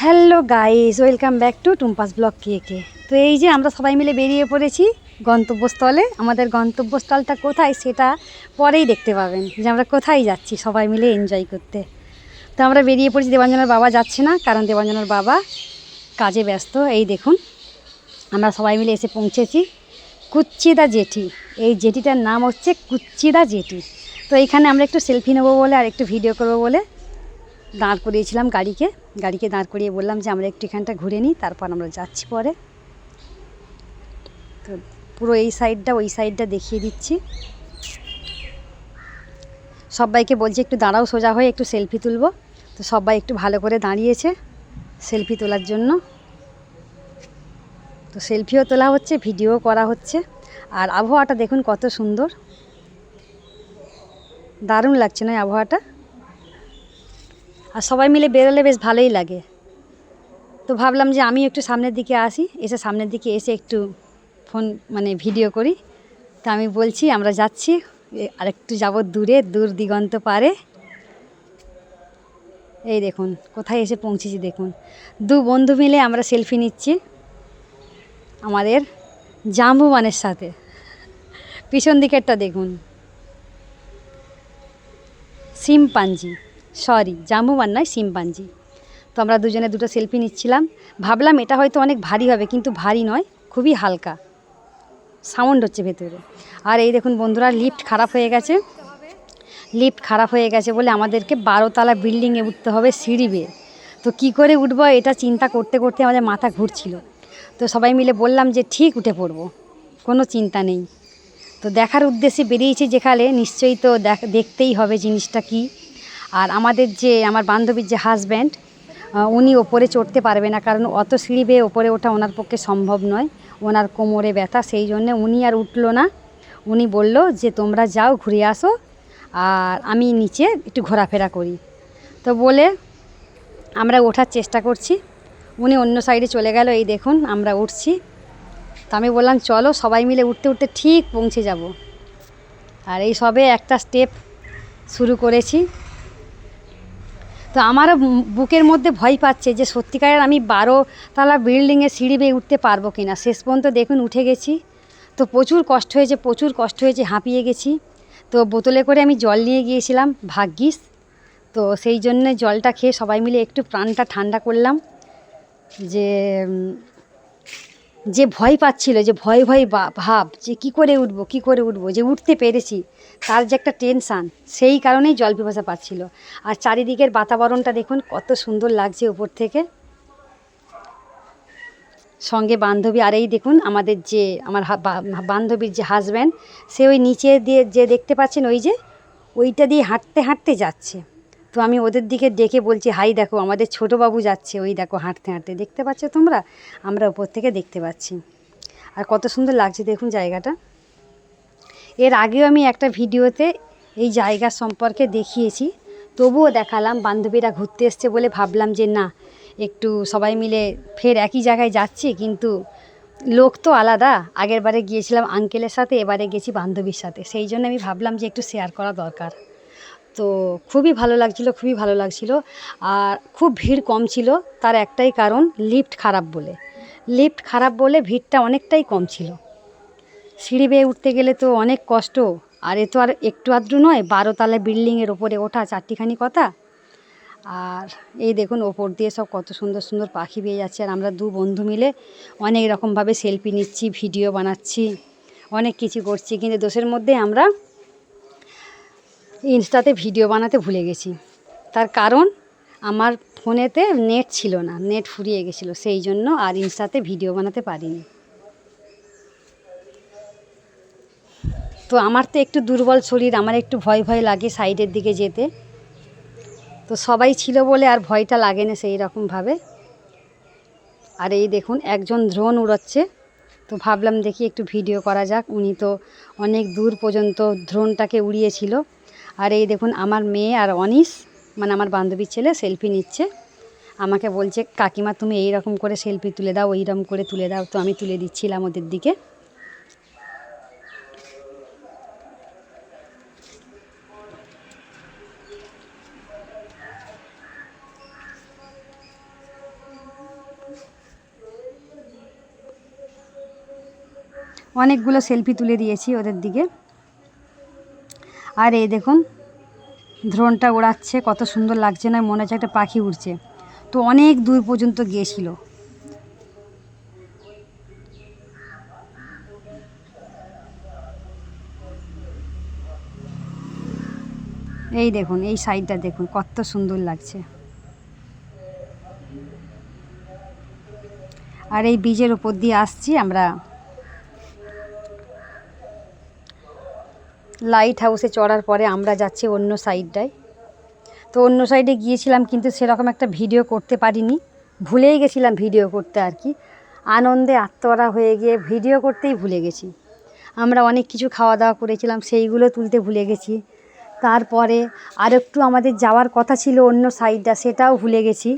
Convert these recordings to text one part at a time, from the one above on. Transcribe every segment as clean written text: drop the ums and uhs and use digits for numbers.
Hello guys, welcome back to Tumpa's blog কেকে। তো এই যে আমরা সবাই মিলে বেরিয়ে পড়েছি গন্তব্যস্থলে। আমাদের গন্তব্যস্থলটা কোথায় সেটা পরেই দেখতে পাবেন, যে আমরা কোথায় যাচ্ছি সবাই মিলে এনজয় করতে। তো আমরা বেরিয়ে পড়েছি, দেবাঞ্জনের বাবা যাচ্ছে না, কারণ দেবাঞ্জনের বাবা কাজে ব্যস্ত। এই দেখুন আমরা সবাই মিলে এসে পৌঁছেছি কুচ্চিদা জেটি। এই জেটিটার নাম হচ্ছে কুচ্চিদা জেটি। তো এইখানে আমরা একটু সেলফি নেবো বলে আর একটু ভিডিও করবো বলে দাঁড় করিয়েছিলাম গাড়িকে দাঁড় করিয়ে বললাম যে আমরা একটু এখানটা ঘুরে নিই, তারপর আমরা যাচ্ছি পরে। তো পুরো এই সাইডটা ওই সাইডটা দেখিয়ে দিচ্ছি। সবাইকে বলছি একটু দাঁড়াও, সোজা হয়ে একটু সেলফি তুলবো। তো সবাই একটু ভালো করে দাঁড়িয়েছে সেলফি তোলার জন্য। তো সেলফিও তোলা হচ্ছে, ভিডিও করা হচ্ছে। আর আবহাওয়াটা দেখুন কত সুন্দর, দারুণ লাগছে না আবহাওয়াটা? আর সবাই মিলে বেরোলে বেশ ভালোই লাগে। তো ভাবলাম যে আমি একটু সামনের দিকে আসি, সামনের দিকে এসে একটু ফোন ভিডিও করি। তো আমি বলছি আমরা যাচ্ছি, আরেকটু যাব দূর দিগন্ত পারে। এই দেখুন কোথায় এসে পৌঁছেছি, দেখুন দু বন্ধু মিলে আমরা সেলফি নিচ্ছি আমাদের জাম্বুবানের সাথে। পিছন দিকেরটা দেখুন, শিম্পাঞ্জি, সরি জাম্বুবান নয়, শিম্পাঞ্জি। তো আমরা দুজনে দুটো সেলফি নিচ্ছিলাম। ভাবলাম এটা হয়তো অনেক ভারী হবে, কিন্তু ভারী নয়, খুবই হালকা সাউন্ড হচ্ছে ভেতরে। আর এই দেখুন বন্ধুরা, লিফট খারাপ হয়ে গেছে বলে আমাদেরকে 12তলা বিল্ডিংয়ে উঠতে হবে সিঁড়ি বেয়ে। তো কী করে উঠবো এটা চিন্তা করতে করতে আমাদের মাথা ঘুরছিল। তো সবাই মিলে বললাম যে ঠিক উঠে পড়বো, কোনো চিন্তা নেই। তো দেখার উদ্দেশ্যে বেরিয়েছি যেখানে, নিশ্চয়ই তো দেখতেই হবে জিনিসটা কি। আর আমার বান্ধবীর যে হাজব্যান্ড, উনি ওপরে চড়তে পারবে না, কারণ অত সিঁড়ি বেয়ে ওপরে ওঠা ওনার পক্ষে সম্ভব নয়, ওনার কোমরে ব্যথা। সেই জন্যে উনি আর উঠলো না। উনি বলল যে তোমরা যাও ঘুরে আসো, আর আমি নিচে একটু ঘোরাফেরা করি। তো বলে আমরা ওঠার চেষ্টা করছি, উনি অন্য সাইডে চলে গেল। এই দেখুন আমরা উঠছি। তো আমি বললাম চলো সবাই মিলে উঠতে উঠতে ঠিক পৌঁছে যাব। আর এই সবে একটা স্টেপ শুরু করেছি। তো আমারও বুকের মধ্যে ভয় পাচ্ছে যে সত্যিকারের আমি 12তলা বিল্ডিংয়ে সিঁড়ি বেয়ে উঠতে পারবো কি না। শেষ পর্যন্ত দেখুন উঠে গেছি। তো প্রচুর কষ্ট হয়েছে, হাঁপিয়ে গেছি। তো বোতলে করে আমি জল নিয়ে গিয়েছিলাম ভাগ্যিস। তো সেই জন্যে জলটা খেয়ে সবাই মিলে একটু প্রাণটা ঠান্ডা করলাম। যে ভয় পাচ্ছিল, যে ভয় ভাব, যে কী করে উঠবো, যে উঠতে পেরেছি তার যে একটা টেনশান, সেই কারণেই জল পিপাসা পাচ্ছিল। আর চারিদিকের বাতাবরণটা দেখুন কত সুন্দর লাগছে উপর থেকে, সঙ্গে বান্ধবী। আর এই দেখুন আমার বান্ধবীর যে হাজব্যান্ড, সে ওই নিচে দিয়ে যে দেখতে পাচ্ছেন ওইটা দিয়ে হাঁটতে হাঁটতে যাচ্ছে। তো আমি ওদের দিকে ডেকে বলছি, হাই দেখো আমাদের ছোটো বাবু যাচ্ছে, ওই দেখো হাঁটতে হাঁটতে, দেখতে পাচ্ছ তোমরা? আমরা ওপর থেকে দেখতে পাচ্ছি। আর কত সুন্দর লাগছে দেখুন জায়গাটা। এর আগেও আমি একটা ভিডিওতে এই জায়গার সম্পর্কে দেখিয়েছি, তবুও দেখালাম। বান্ধবীরা ঘুরতে এসছে বলে ভাবলাম যে না, একটু সবাই মিলে ফের একই জায়গায় যাচ্ছি, কিন্তু লোক তো আলাদা। আগের বারে গিয়েছিলাম আঙ্কেলের সাথে, এবারে গেছি বান্ধবীর সাথে, সেই জন্য আমি ভাবলাম যে একটু শেয়ার করা দরকার। তো খুবই ভালো লাগছিল। আর খুব ভিড় কম ছিল, তার একটাই কারণ লিফট খারাপ বলে ভিড়টা অনেকটাই কম ছিল। সিঁড়ি বেয়ে উঠতে গেলে তো অনেক কষ্ট, আর এ তো আর একটু আধটু নয়, 12তলা বিল্ডিংয়ের ওপরে ওঠা চারটিখানি কথা। আর এই দেখুন ওপর দিয়ে সব কত সুন্দর সুন্দর পাখি বেয়ে যাচ্ছে, আর আমরা দু বন্ধু মিলে অনেক রকমভাবে সেলফি নিচ্ছি, ভিডিও বানাচ্ছি, অনেক কিছু করছি। কিন্তু দোষের মধ্যে আমরা ইনস্টাতে ভিডিও বানাতে ভুলে গেছি। তার কারণ আমার ফোনেতে নেট ছিল না, নেট ফুরিয়ে গেছিলো, সেই জন্য আর ইনস্টাতে ভিডিও বানাতে পারিনি। তো আমার তো একটু দুর্বল শরীর, আমার একটু ভয় লাগে সাইডের দিকে যেতে। তো সবাই ছিল বলে আর ভয়টা লাগে না সেই রকমভাবে। আর এই দেখুন একজন ড্রোন উড়াচ্ছে, তো ভাবলাম দেখি একটু ভিডিও করা যাক। উনি তো অনেক দূর পর্যন্ত ড্রোনটাকে উড়িয়েছিল। আর এই দেখুন আমার মেয়ে আর অনিশ, আমার বান্ধবীর ছেলে, সেলফি নিচ্ছে। আমাকে বলছে কাকিমা তুমি এই রকম করে সেলফি তুলে দাও, ওই রকম করে তুলে দাও। তো আমি তুলে দিচ্ছিলাম ওদের দিকে। অনেকগুলো সেলফি তুলে দিয়েছি ওদের দিকে। আর এই দেখুন ড্রোনটা ওড়াচ্ছে, কত সুন্দর লাগছে না, মনে হচ্ছে একটা পাখি উড়ছে। তো অনেক দূর পর্যন্ত গিয়েছিল। এই দেখুন এই সাইডটা দেখুন কত সুন্দর লাগছে। আর এই ব্রিজের উপর দিয়ে আসছি আমরা লাইট হাউসে চড়ার পরে আমরা যাচ্ছি অন্য সাইডটায়। তো অন্য সাইডে গিয়েছিলাম কিন্তু সেরকম একটা ভিডিও করতে পারিনি, ভুলেই গেছিলাম ভিডিও করতে আর কি। আনন্দে আত্মহারা হয়ে গিয়ে ভিডিও করতেই ভুলে গেছি। আমরা অনেক কিছু খাওয়া দাওয়া করেছিলাম, সেইগুলো তুলতে ভুলে গেছি। তারপরে আর একটু আমাদের যাওয়ার কথা ছিল অন্য সাইডটা, সেটাও ভুলে গেছি।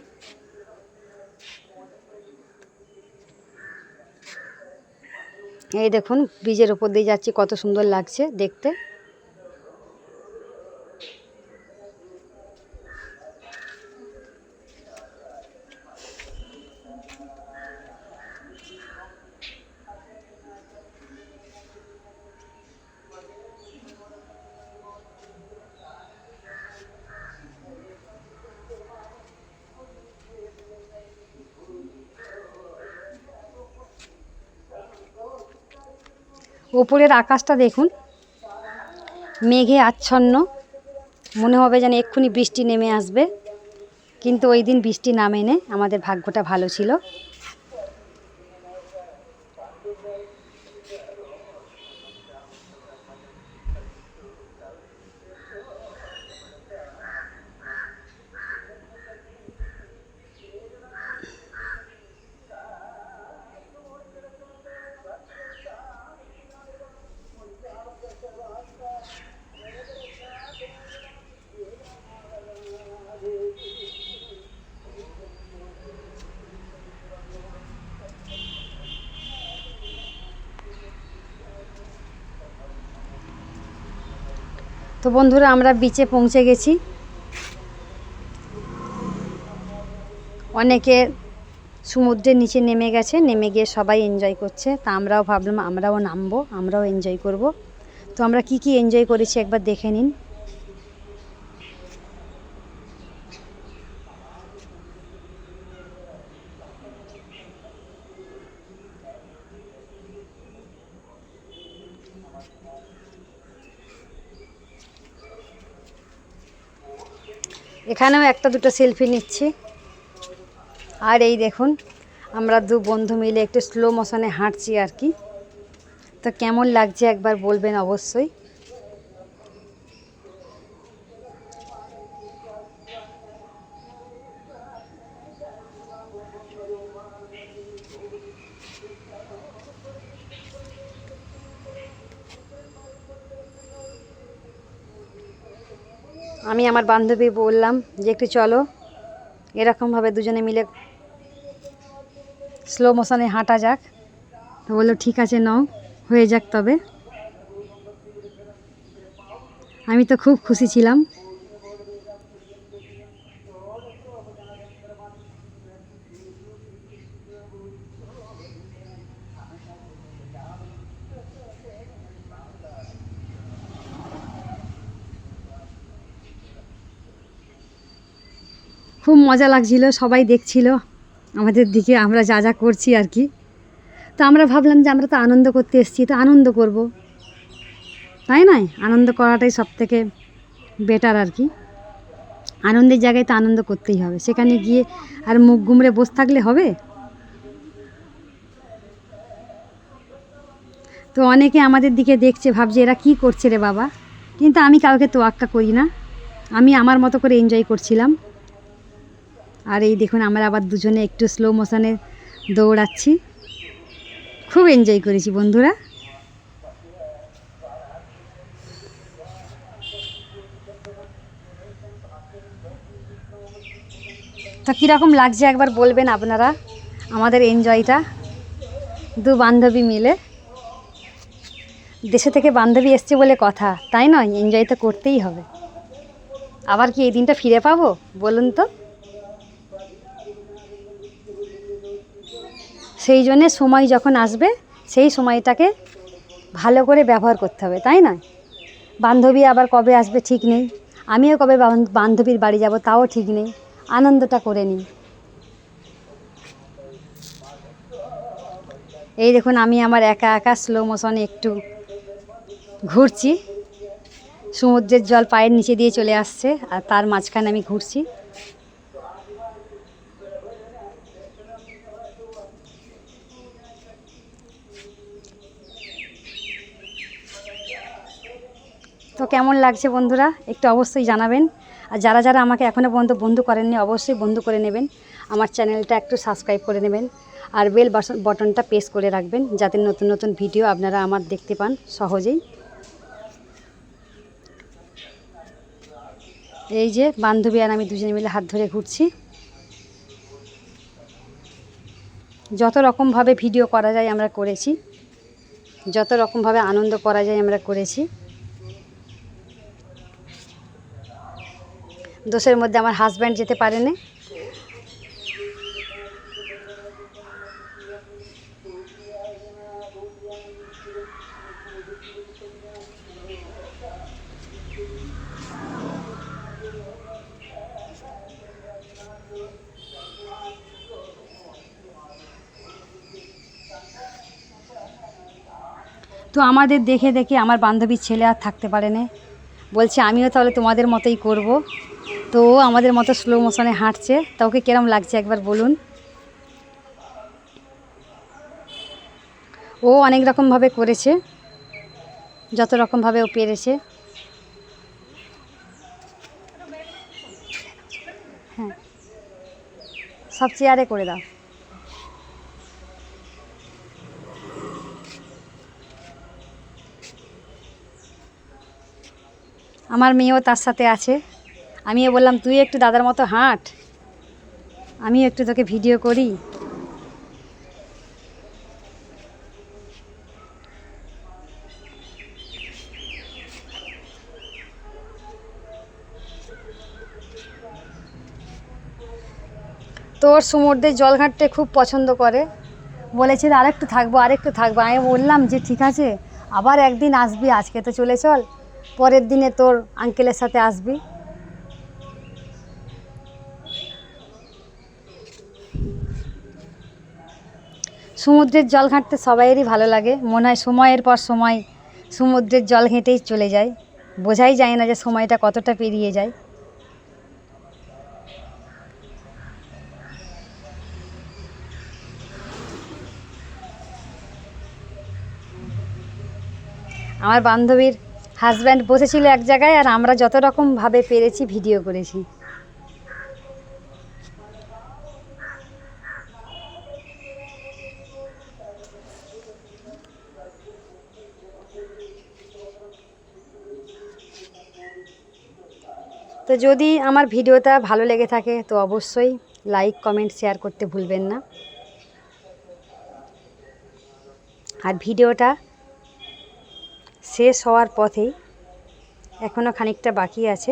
এই দেখুন ব্রিজের ওপর দিয়ে যাচ্ছি, কত সুন্দর লাগছে দেখতে। ওপরের আকাশটা দেখুন মেঘে আচ্ছন্ন, মনে হবে যেন এক্ষুনি বৃষ্টি নেমে আসবে, কিন্তু ওই দিন বৃষ্টি নামেনি, আমাদের ভাগ্যটা ভালো ছিল। তো বন্ধুরা আমরা বিচে পৌঁছে গেছি। অনেকে সমুদ্রের নিচে নেমে গেছে, নেমে গিয়ে সবাই এনজয় করছে। তা আমরাও ভাবলাম আমরাও নামবো, আমরাও এনজয় করব। তো আমরা কি কি এনজয় করেছি একবার দেখে নিন। এখানেও একটা দুটো সেলফি নিচ্ছি। আর এই দেখুন আমরা দু বন্ধু মিলে একটু স্লো মোশনে হাঁটছি আর কি। তো কেমন লাগছে একবার বলবেন অবশ্যই। আমি আমার বান্ধবী বললাম যে একটু চলো এরকমভাবে দুজনে মিলে স্লো মোশনে হাঁটা যাক। তো বললো ঠিক আছে নাও, হয়ে যাক তবে। আমি তো খুব খুশি ছিলাম। খুব মজা লাগছিল, সবাই দেখছিল আমাদের দিকে আমরা যা যা করছি আর কি। তো আমরা ভাবলাম যে আমরা তো আনন্দ করতে এসেছি, তো আনন্দ করব, তাই নয়? আনন্দ করাটাই সবথেকে বেটার আর কি। আনন্দের জায়গায় তো আনন্দ করতেই হবে, সেখানে গিয়ে আর মুখ গুমড়ে বসে থাকলে হবে? তো অনেকে আমাদের দিকে দেখছে, ভাবছে এরা কি করছে রে বাবা, কিন্তু আমি কাউকে তোয়াক্কা করি না, আমি আমার মতো করে এনজয় করছিলাম। আর এই দেখুন আমরা আবার দুজনে একটু স্লো মোশনে দৌড়াচ্ছি, খুব এনজয় করেছি বন্ধুরা। তো কীরকম লাগছে একবার বলবেন আপনারা আমাদের এনজয়টা, দু বান্ধবী মিলে। দেশে থেকে বান্ধবী এসছে বলে কথা, তাই নয়? এনজয় তো করতেই হবে। আবার কি এই দিনটা ফিরে পাবো বলুন তো? সেই জন্যে সময় যখন আসবে সেই সময়টাকে ভালো করে ব্যবহার করতে হবে, তাই না? বান্ধবী আবার কবে আসবে ঠিক নেই, আমিও কবে বান্ধবীর বাড়ি যাব তাও ঠিক নেই, আনন্দটা করে নিই। এই দেখুন আমি আমার একা একা স্লো মোশনে একটু ঘুরছি, সমুদ্রের জল পায়ের নিচে দিয়ে চলে আসছে আর তার মাঝখানে আমি ঘুরছি। তো কেমন লাগছে বন্ধুরা একটু অবশ্যই জানাবেন। আর যারা যারা আমাকে এখনও পর্যন্ত বন্ধু করেননি অবশ্যই বন্ধু করে নেবেন, আমার চ্যানেলটা একটু সাবস্ক্রাইব করে নেবেন আর বেল বটনটা প্রেস করে রাখবেন যাতে নতুন নতুন ভিডিও আপনারা আমার দেখতে পান সহজেই। এই যে বান্ধবী আর আমি দুজনে মিলে হাত ধরে ঘুরছি। যত রকমভাবে ভিডিও করা যায় আমরা করেছি, যত রকমভাবে আনন্দ করা যায় আমরা করেছি। দোষের মধ্যে আমার হাজব্যান্ড যেতে পারেনি। তো আমাদের দেখে দেখে আমার বান্ধবীর ছেলে আর থাকতে পারে না, বলছে আমিও তাহলে তোমাদের মতোই করব। তো ও আমাদের মতো স্লো মোশনে হাঁটছে, তা ওকে কিরম লাগছে একবার বলুন। ও অনেক রকমভাবে করেছে, যত রকমভাবে ও পেরেছে। হ্যাঁ, সব চেয়ারে করে দাও। আমার মেয়েও তার সাথে আছে, আমিও বললাম তুই একটু দাদার মতো হাঁট, আমিও একটু তোকে ভিডিও করি। তোর সমুদ্রের জল ঘাঁটতে খুব পছন্দ করে, বলেছিল আরেকটু থাকবো আরেকটু থাকবো। আমি বললাম যে ঠিক আছে, আবার একদিন আসবি, আজকে তো চলে চল, পরের দিনে তোর আঙ্কেলের সাথে আসবি। সমুদ্রের জল ঘাঁটতে সবাইয়েরই ভালো লাগে, মনে হয় সময়ের পর সময় সমুদ্রের জল ঘেঁটেই চলে যায়, বোঝাই যায় না যে সময়টা কতটা পেরিয়ে যায়। আমার বান্ধবীর হাজব্যান্ড বসেছিল এক জায়গায় আর আমরা যত রকমভাবে পেরেছি ভিডিও করেছি। তো যদি আমার ভিডিওটা ভালো লেগে থাকে তো অবশ্যই লাইক কমেন্ট শেয়ার করতে ভুলবেন না। আর ভিডিওটা শেষ হওয়ার পথেই, এখনও খানিকটা বাকি আছে,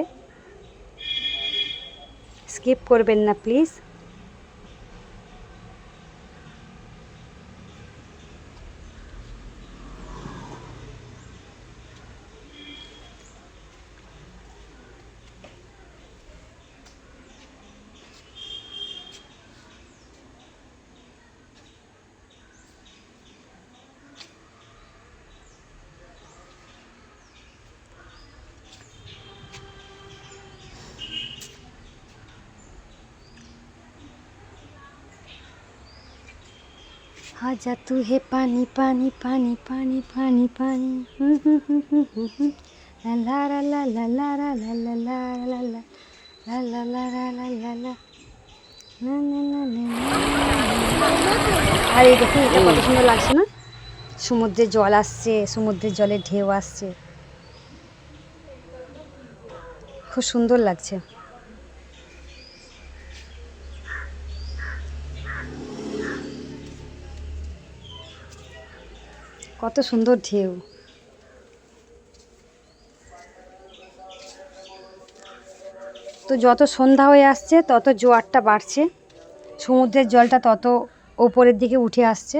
স্কিপ করবেন না প্লিজ। आजा तू है पानी पानी पानी पानी पानी पानी ला ला ला ला ला ला ला ला ला ला ला ला ला ला ला ला ला ला। আর এই দেখুন এটা কত সুন্দর লাগছে না, সমুদ্রের জল আসছে, সমুদ্রের জলের ঢেউ আসছে, খুব সুন্দর লাগছে। কত সুন্দর ঢেউ। তো যত সন্ধ্যা হয়ে আসছে তত জোয়ারটা বাড়ছে, সমুদ্রের জলটা তত ওপরের দিকে উঠে আসছে।